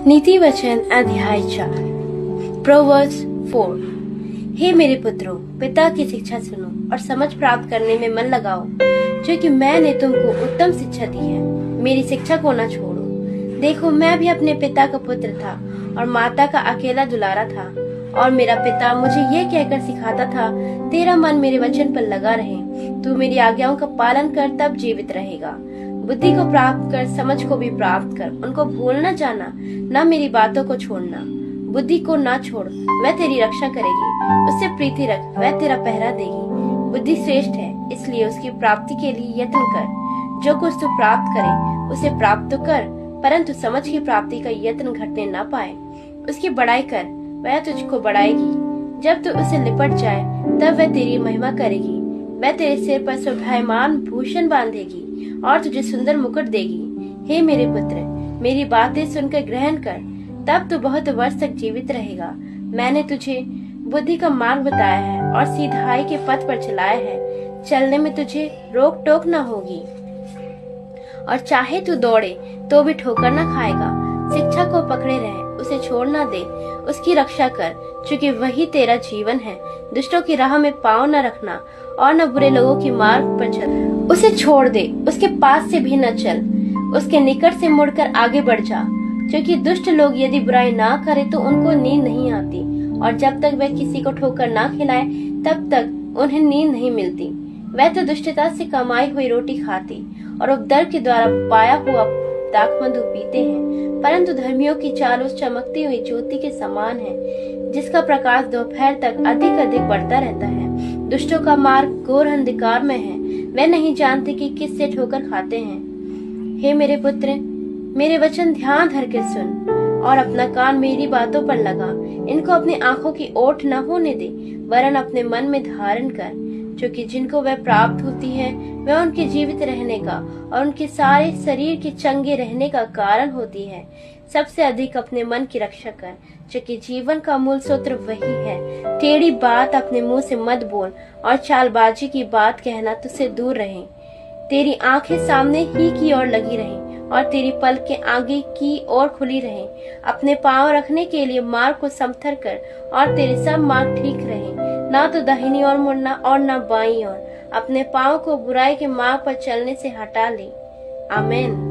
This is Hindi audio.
नीति वचन अध्याय 4 प्रोवर्ब्स 4। हे मेरे पुत्रों, पिता की शिक्षा सुनो और समझ प्राप्त करने में मन लगाओ, क्योंकि मैंने तुमको उत्तम शिक्षा दी है। मेरी शिक्षा को न छोड़ो। देखो, मैं भी अपने पिता का पुत्र था और माता का अकेला दुलारा था, और मेरा पिता मुझे ये कहकर सिखाता था, तेरा मन मेरे वचन पर लगा रहे, तू मेरी आज्ञाओं का पालन कर, तब जीवित रहेगा। बुद्धि को प्राप्त कर, समझ को भी प्राप्त कर, उनको भूल न जाना, न मेरी बातों को छोड़ना। बुद्धि को ना छोड़, वह तेरी रक्षा करेगी। उससे प्रीति रख, वह तेरा पहरा देगी। बुद्धि श्रेष्ठ है, इसलिए उसकी प्राप्ति के लिए यत्न कर। जो कुछ तू प्राप्त करे उसे प्राप्त तो कर, परंतु समझ की प्राप्ति का यत्न घटने न पाए। उसकी बड़ाई कर, वह तुझको बढ़ाएगी। जब तू उसे लिपट जाए, तब वह तेरी महिमा करेगी। वह तेरे सिर पर शोभायमान भूषण बांधेगी और तुझे सुंदर मुकुट देगी। हे मेरे पुत्र, मेरी बातें सुनकर ग्रहण कर, तब तू बहुत वर्ष तक जीवित रहेगा। मैंने तुझे बुद्धि का मार्ग बताया है और सीधाई के पथ पर चलाया है। चलने में तुझे रोक टोक न होगी, और चाहे तू दौड़े तो भी ठोकर न खाएगा। शिक्षा को पकड़े रहे, उसे छोड़ न दे, उसकी रक्षा कर, क्योंकि वही तेरा जीवन है। दुष्टों की राह में पाँव न रखना और न बुरे लोगों की मार्ग पर चल। उसे छोड़ दे, उसके पास से भी न चल, उसके निकट से मुड़कर आगे बढ़ जा, क्योंकि दुष्ट लोग यदि बुराई ना करे तो उनको नींद नहीं आती, और जब तक वह किसी को ठोकर ना खिलाए तब तक उन्हें नींद नहीं मिलती। वह तो दुष्टता से कमाई हुई रोटी खाती और उपद्रव के द्वारा पाया हुआ दाखमधु पीते हैं, परंतु धर्मियों की चाल उस चमकती हुई ज्योति के समान है, जिसका प्रकाश दोपहर तक अधिक अधिक बढ़ता रहता है। दुष्टों का मार्ग घोर अंधकार में है, वे नहीं जानते कि किससे ठोकर खाते हैं। हे मेरे पुत्र, मेरे वचन ध्यान धर के सुन और अपना कान मेरी बातों पर लगा। इनको अपनी आंखों की ओट न होने दे, वरन अपने मन में धारण कर, क्योंकि जिनको वह प्राप्त होती है वह उनके जीवित रहने का और उनके सारे शरीर के चंगे रहने का कारण होती है। सबसे अधिक अपने मन की रक्षा कर, क्योंकि जीवन का मूल सूत्र वही है। टेढ़ी बात अपने मुंह से मत बोल, और चालबाजी की बात कहना तुझसे दूर रहे। तेरी आंखें सामने ही की ओर लगी रहें और तेरी पलकें आगे की ओर खुली रहें। अपने पांव रखने के लिए मार्ग को समथर कर, और तेरे सब मार्ग ठीक रहें। ना तो दाहिनी ओर मुड़ना और ना बाईं ओर। अपने पांव को बुराई के मार्ग पर चलने से हटा ले। आमीन।